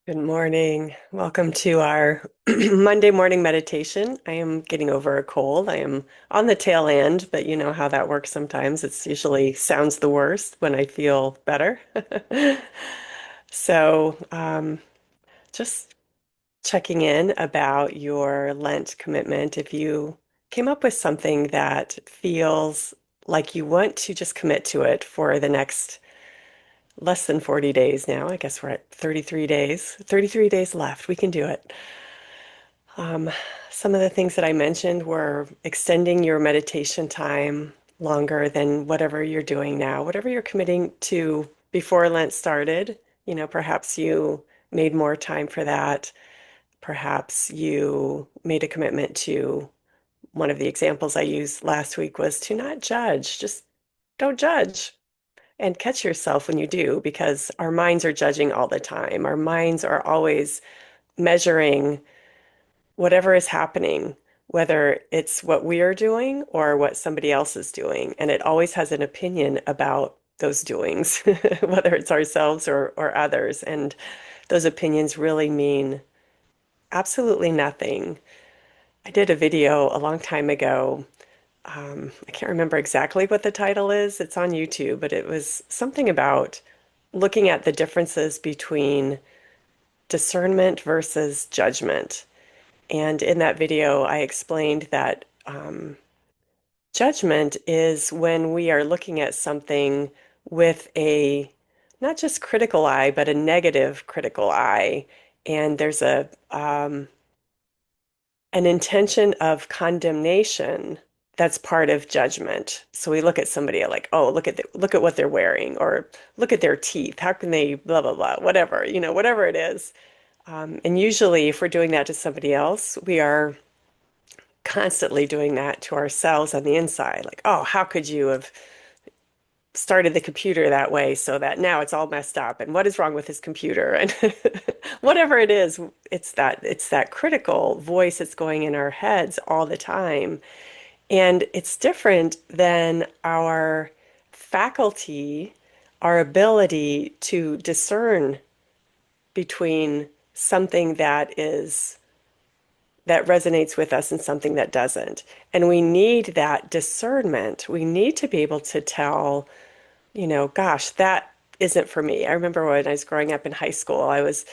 Good morning. Welcome to our Monday morning meditation. I am getting over a cold. I am on the tail end, but you know how that works sometimes. It's usually sounds the worst when I feel better. So, just checking in about your Lent commitment. If you came up with something that feels like you want to just commit to it for the next less than 40 days now. I guess we're at 33 days. 33 days left. We can do it. Um, some of the things that I mentioned were extending your meditation time longer than whatever you're doing now, whatever you're committing to before Lent started. Perhaps you made more time for that. Perhaps you made a commitment to one of the examples I used last week was to not judge. Just don't judge. And catch yourself when you do, because our minds are judging all the time. Our minds are always measuring whatever is happening, whether it's what we are doing or what somebody else is doing. And it always has an opinion about those doings, whether it's ourselves or others. And those opinions really mean absolutely nothing. I did a video a long time ago. I can't remember exactly what the title is. It's on YouTube, but it was something about looking at the differences between discernment versus judgment. And in that video, I explained that judgment is when we are looking at something with a not just critical eye, but a negative critical eye. And there's an intention of condemnation that's part of judgment. So we look at somebody like, oh, look at what they're wearing, or look at their teeth. How can they blah blah blah, whatever, whatever it is. And usually, if we're doing that to somebody else, we are constantly doing that to ourselves on the inside. Like, oh, how could you have started the computer that way so that now it's all messed up? And what is wrong with his computer? And whatever it is, it's that critical voice that's going in our heads all the time. And it's different than our faculty, our ability to discern between something that resonates with us and something that doesn't. And we need that discernment. We need to be able to tell, gosh, that isn't for me. I remember when I was growing up in high school, I was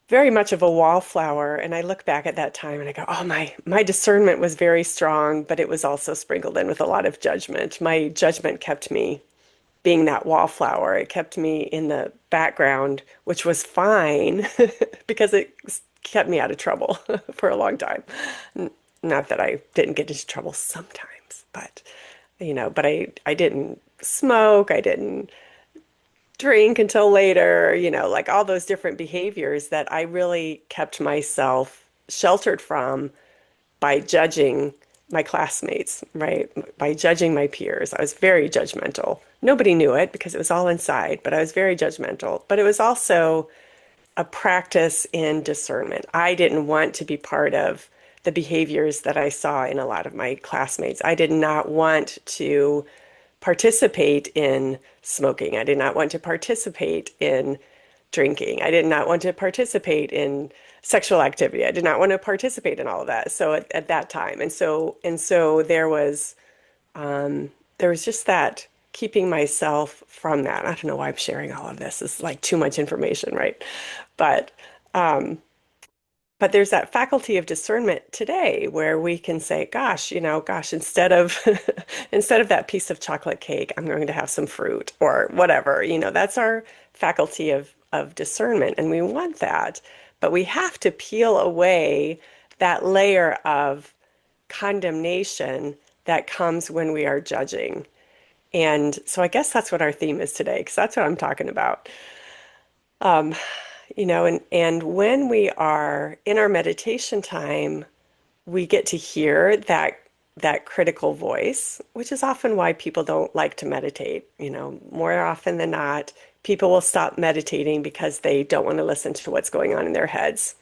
very much of a wallflower, and I look back at that time and I go, oh, my discernment was very strong, but it was also sprinkled in with a lot of judgment. My judgment kept me being that wallflower. It kept me in the background, which was fine because it kept me out of trouble for a long time. Not that I didn't get into trouble sometimes, but I didn't smoke. I didn't drink until later, like all those different behaviors that I really kept myself sheltered from by judging my classmates, right? By judging my peers. I was very judgmental. Nobody knew it because it was all inside, but I was very judgmental. But it was also a practice in discernment. I didn't want to be part of the behaviors that I saw in a lot of my classmates. I did not want to participate in smoking. I did not want to participate in drinking. I did not want to participate in sexual activity. I did not want to participate in all of that. So at that time, and so there was just that keeping myself from that. I don't know why I'm sharing all of this. It's like too much information, right? But um, but there's that faculty of discernment today where we can say, gosh, instead of instead of that piece of chocolate cake, I'm going to have some fruit or whatever. That's our faculty of discernment, and we want that. But we have to peel away that layer of condemnation that comes when we are judging. And so I guess that's what our theme is today, because that's what I'm talking about. Um, and when we are in our meditation time, we get to hear that critical voice, which is often why people don't like to meditate. More often than not, people will stop meditating because they don't want to listen to what's going on in their heads,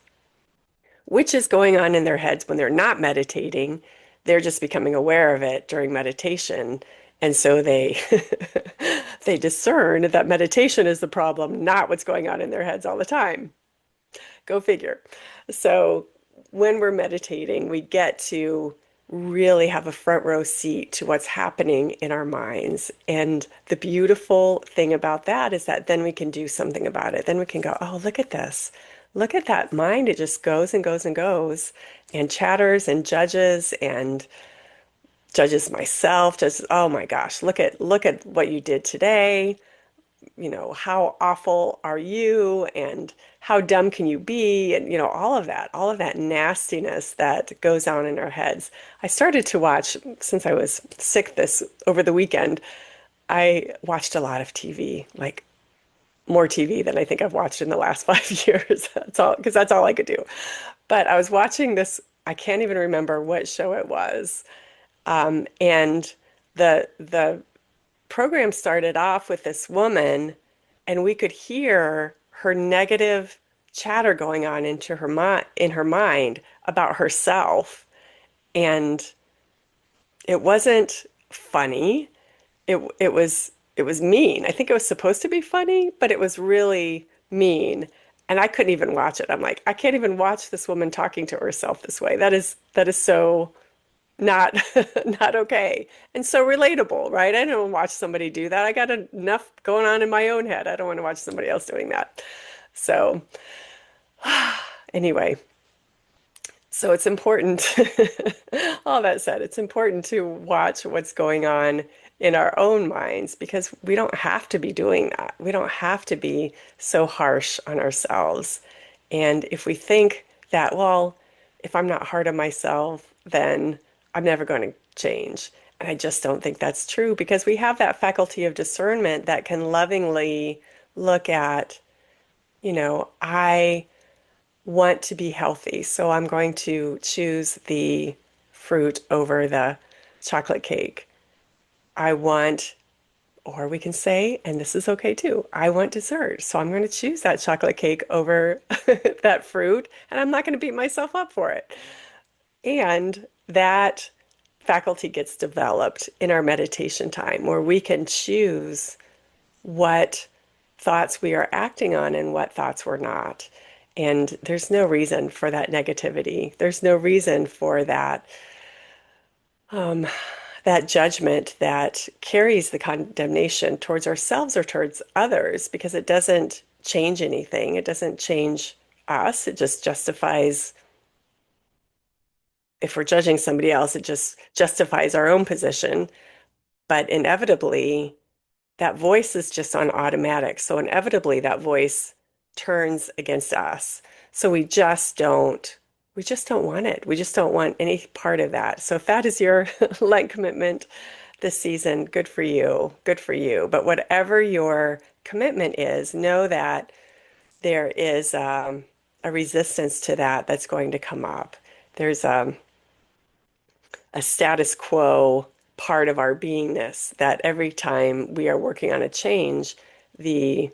which is going on in their heads when they're not meditating. They're just becoming aware of it during meditation. And so they they discern that meditation is the problem, not what's going on in their heads all the time. Go figure. So when we're meditating, we get to really have a front row seat to what's happening in our minds. And the beautiful thing about that is that then we can do something about it. Then we can go, oh, look at this. Look at that mind. It just goes and goes and goes and chatters and judges myself. Just, oh my gosh, look at what you did today. How awful are you and how dumb can you be? And, all of that nastiness that goes on in our heads. I started to watch, since I was sick this over the weekend, I watched a lot of TV, like more TV than I think I've watched in the last 5 years. That's all, because that's all I could do. But I was watching this, I can't even remember what show it was. And the program started off with this woman, and we could hear her negative chatter going on in her mind about herself. And it wasn't funny. It was mean. I think it was supposed to be funny, but it was really mean. And I couldn't even watch it. I'm like, I can't even watch this woman talking to herself this way. That is so not not okay and so relatable, right? I don't watch somebody do that. I got enough going on in my own head. I don't want to watch somebody else doing that. So anyway, so it's important, all that said, it's important to watch what's going on in our own minds because we don't have to be doing that. We don't have to be so harsh on ourselves. And if we think that, well, if I'm not hard on myself, then I'm never going to change. And I just don't think that's true because we have that faculty of discernment that can lovingly look at, I want to be healthy, so I'm going to choose the fruit over the chocolate cake. I want, or we can say, and this is okay too, I want dessert, so I'm going to choose that chocolate cake over that fruit, and I'm not going to beat myself up for it. And that faculty gets developed in our meditation time where we can choose what thoughts we are acting on and what thoughts we're not. And there's no reason for that negativity. There's no reason for um, that judgment that carries the condemnation towards ourselves or towards others because it doesn't change anything. It doesn't change us. It just justifies, if we're judging somebody else, it just justifies our own position. But inevitably, that voice is just on automatic. So inevitably that voice turns against us. So we just don't want it. We just don't want any part of that. So if that is your Lent commitment this season, good for you. Good for you. But whatever your commitment is, know that there is a resistance to that that's going to come up. There's a status quo part of our beingness that every time we are working on a change, the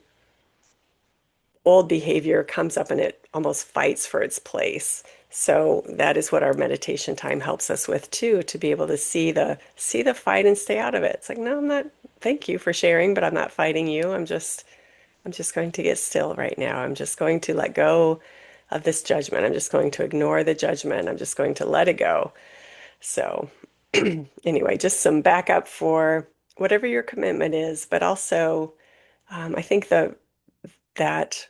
old behavior comes up and it almost fights for its place. So that is what our meditation time helps us with too, to be able to see the fight and stay out of it. It's like, no, I'm not, thank you for sharing, but I'm not fighting you. I'm just going to get still right now. I'm just going to let go of this judgment. I'm just going to ignore the judgment. I'm just going to let it go. So anyway, just some backup for whatever your commitment is, but also I think that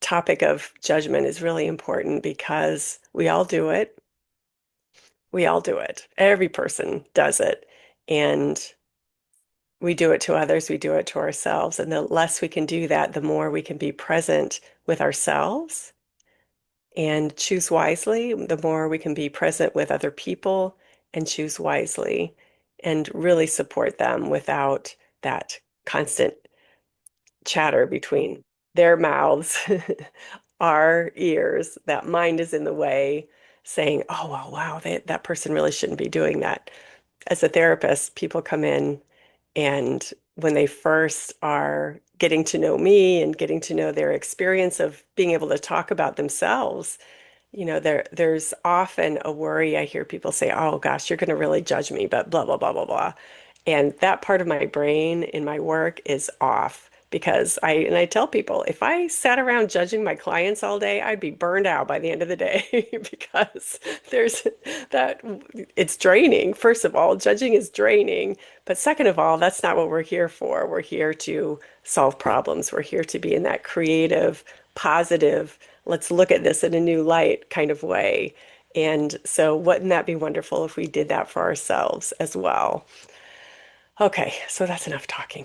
topic of judgment is really important because we all do it. We all do it. Every person does it. And we do it to others, we do it to ourselves. And the less we can do that, the more we can be present with ourselves and choose wisely, the more we can be present with other people and choose wisely and really support them without that constant chatter between their mouths, our ears, that mind is in the way, saying, oh, well, wow, that person really shouldn't be doing that. As a therapist, people come in and when they first are getting to know me and getting to know their experience of being able to talk about themselves, there's often a worry. I hear people say, oh gosh, you're going to really judge me, but blah, blah, blah, blah, blah. And that part of my brain in my work is off because I tell people if I sat around judging my clients all day, I'd be burned out by the end of the day because there's that it's draining. First of all, judging is draining, but second of all, that's not what we're here for. We're here to solve problems. We're here to be in that creative, positive, let's look at this in a new light kind of way. And so, wouldn't that be wonderful if we did that for ourselves as well? Okay, so that's enough talking.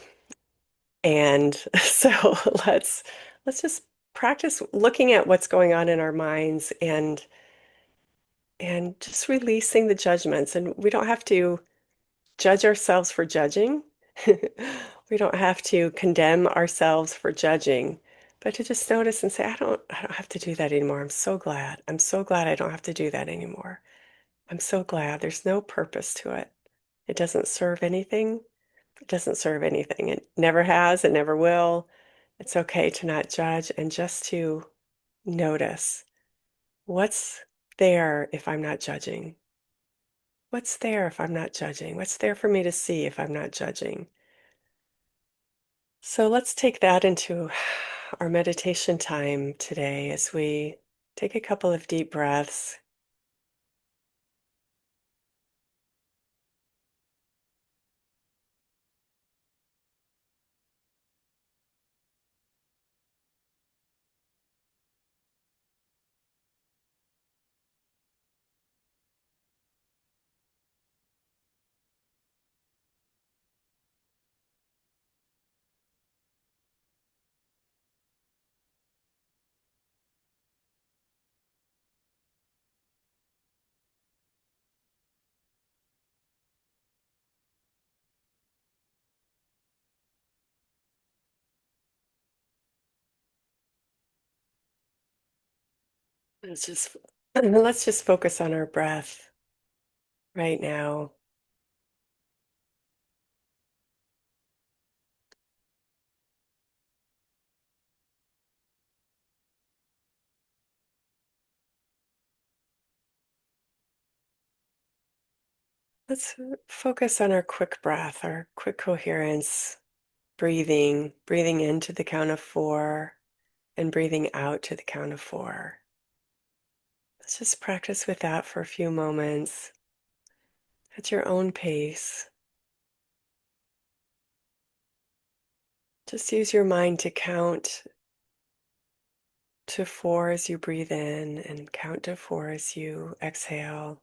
And so let's just practice looking at what's going on in our minds and just releasing the judgments. And we don't have to judge ourselves for judging. We don't have to condemn ourselves for judging, but to just notice and say, I don't have to do that anymore. I'm so glad. I'm so glad I don't have to do that anymore. I'm so glad there's no purpose to it. It doesn't serve anything. It doesn't serve anything. It never has, it never will. It's okay to not judge and just to notice what's there if I'm not judging. What's there if I'm not judging? What's there for me to see if I'm not judging? So let's take that into our meditation time today as we take a couple of deep breaths. Let's just let's just focus on our breath right now. Let's focus on our quick breath, our quick coherence, breathing into the count of four and breathing out to the count of four. Let's just practice with that for a few moments at your own pace. Just use your mind to count to four as you breathe in and count to four as you exhale.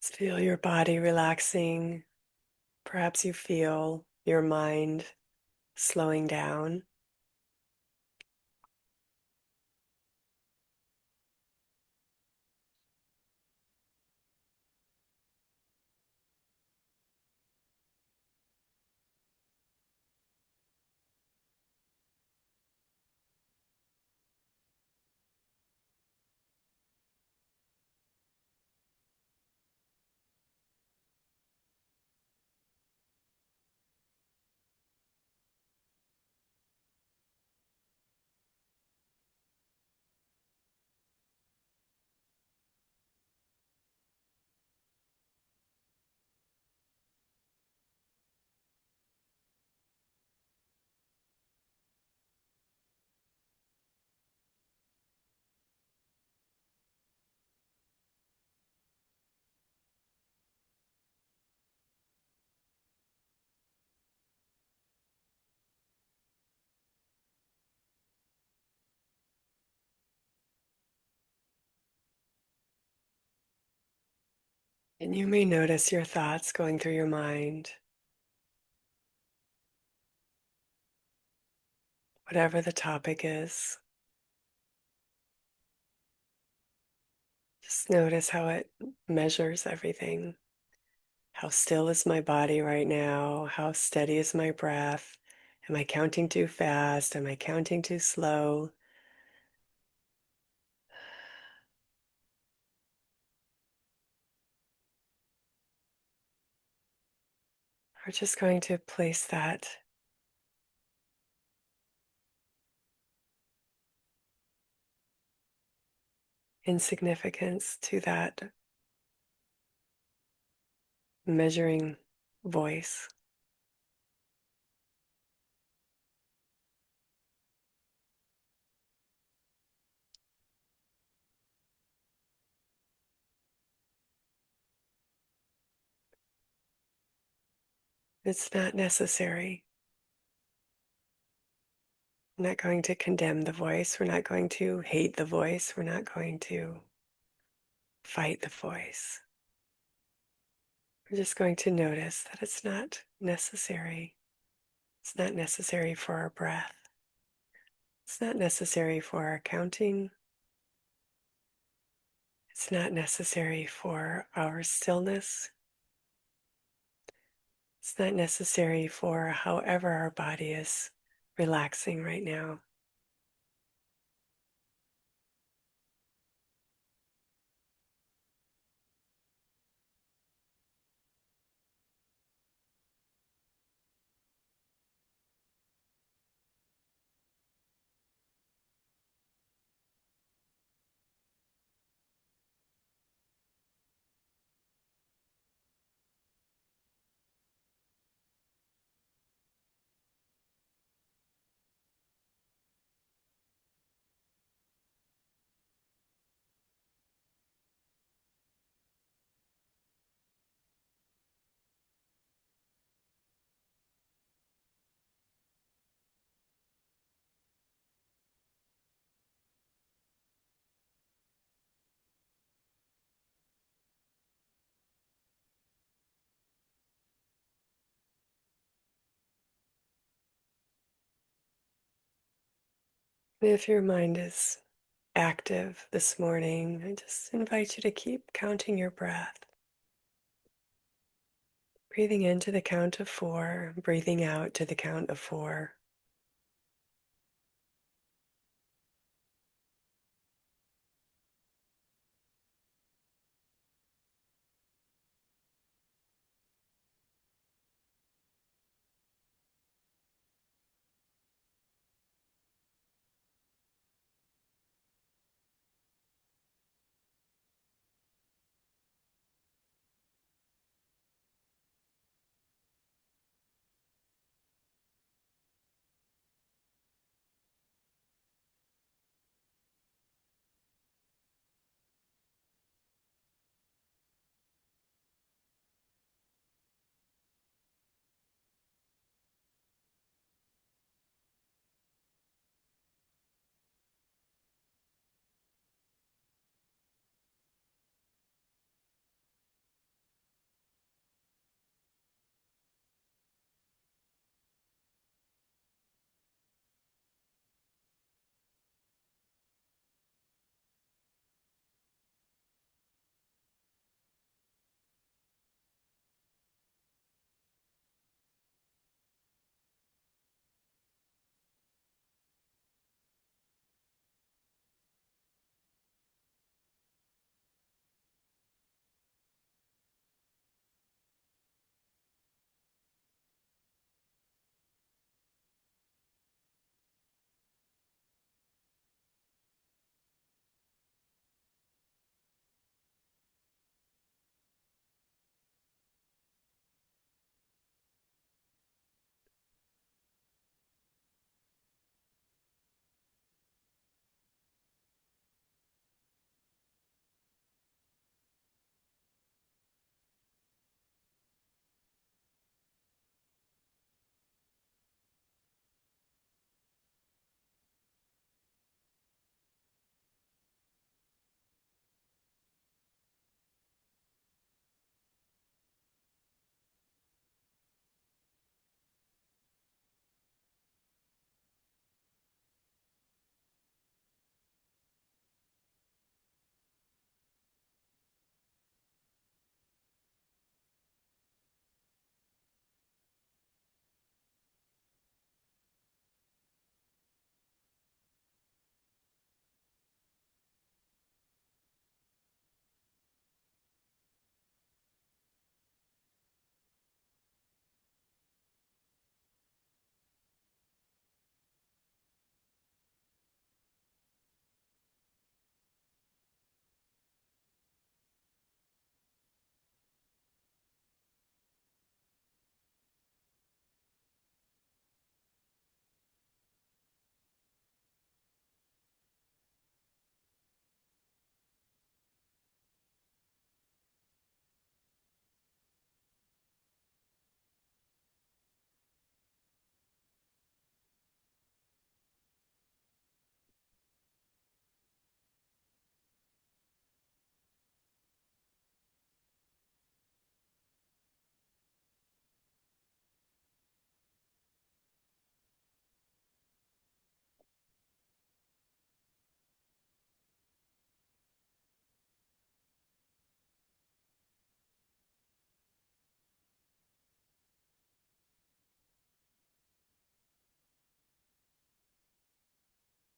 Just feel your body relaxing. Perhaps you feel your mind slowing down. And you may notice your thoughts going through your mind, whatever the topic is. Just notice how it measures everything. How still is my body right now? How steady is my breath? Am I counting too fast? Am I counting too slow? We're just going to place that insignificance to that measuring voice. It's not necessary. We're not going to condemn the voice. We're not going to hate the voice. We're not going to fight the voice. We're just going to notice that it's not necessary. It's not necessary for our breath. It's not necessary for our counting. It's not necessary for our stillness. It's not necessary for however our body is relaxing right now. If your mind is active this morning, I just invite you to keep counting your breath. Breathing in to the count of 4, breathing out to the count of 4.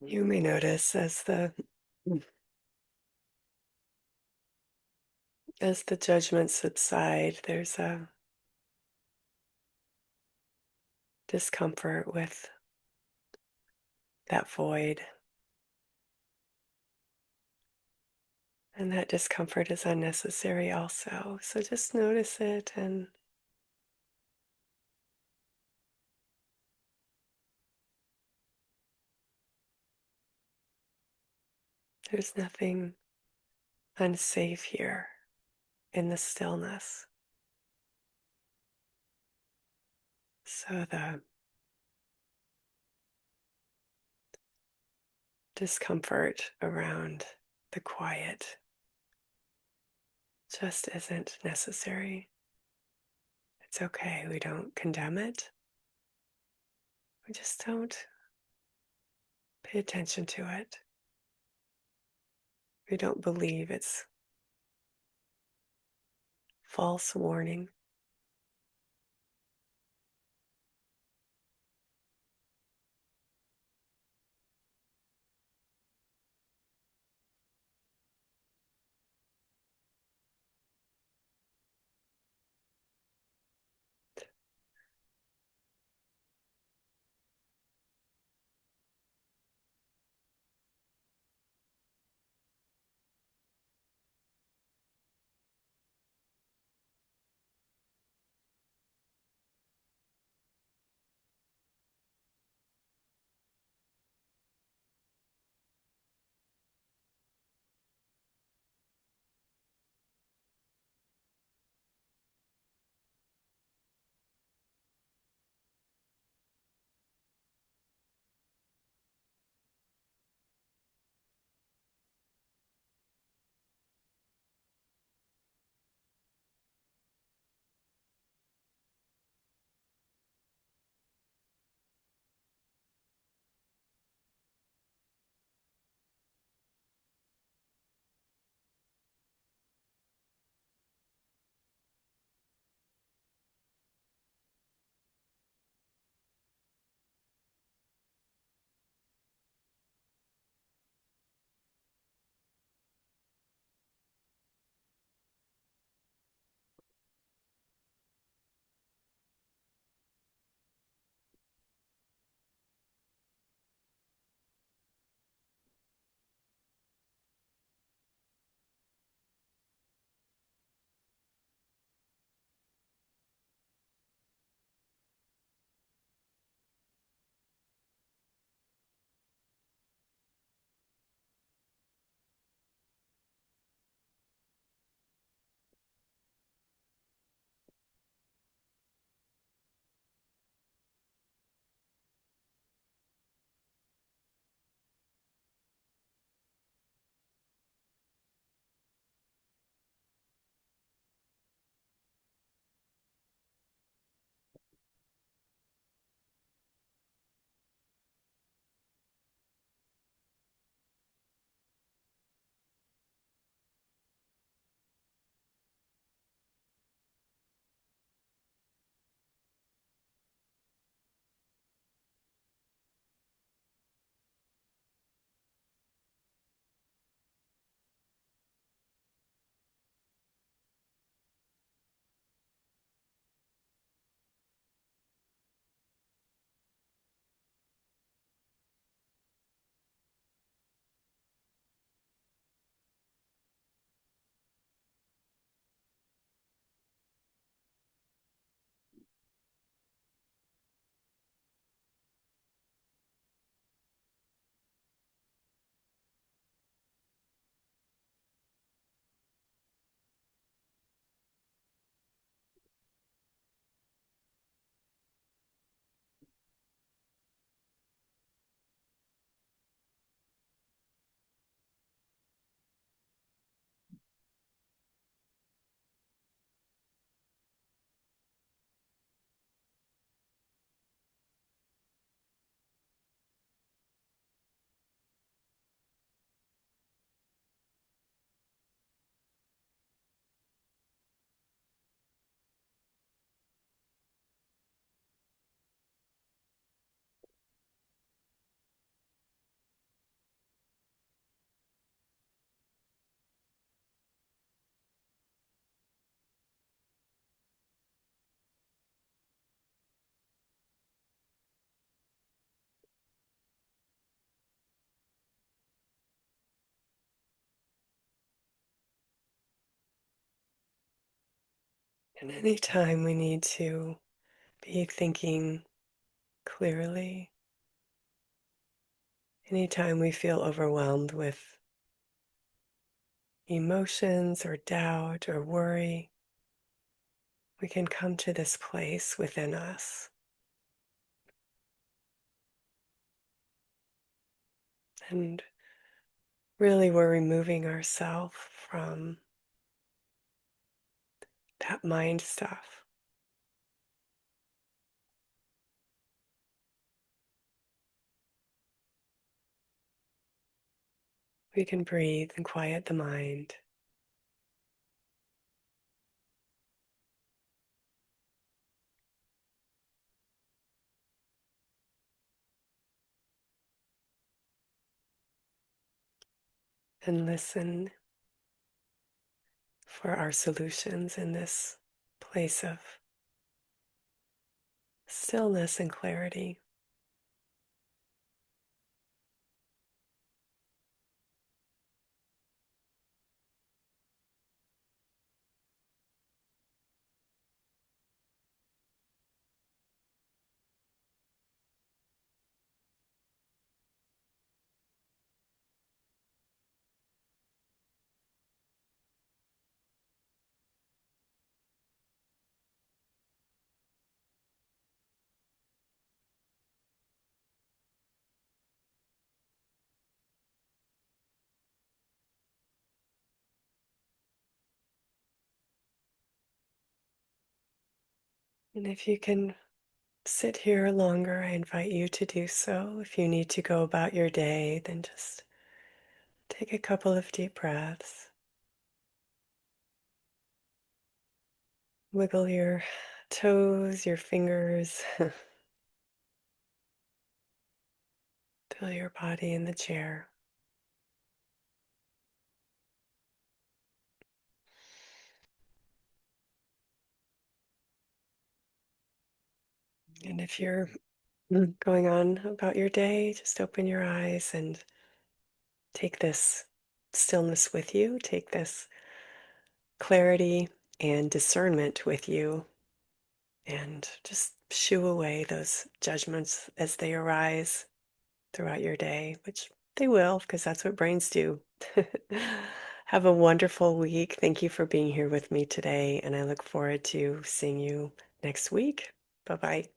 You may notice as the judgments subside, there's a discomfort with that void. And that discomfort is unnecessary also. So just notice it, and there's nothing unsafe here in the stillness. So the discomfort around the quiet just isn't necessary. It's okay. We don't condemn it. We just don't pay attention to it. We don't believe it's false warning. And anytime we need to be thinking clearly, anytime we feel overwhelmed with emotions or doubt or worry, we can come to this place within us and really we're removing ourselves from that mind stuff. We can breathe and quiet the mind and listen for our solutions in this place of stillness and clarity. And if you can sit here longer, I invite you to do so. If you need to go about your day, then just take a couple of deep breaths. Wiggle your toes, your fingers, feel your body in the chair. And if you're going on about your day, just open your eyes and take this stillness with you. Take this clarity and discernment with you, and just shoo away those judgments as they arise throughout your day, which they will, because that's what brains do. Have a wonderful week. Thank you for being here with me today, and I look forward to seeing you next week. Bye bye.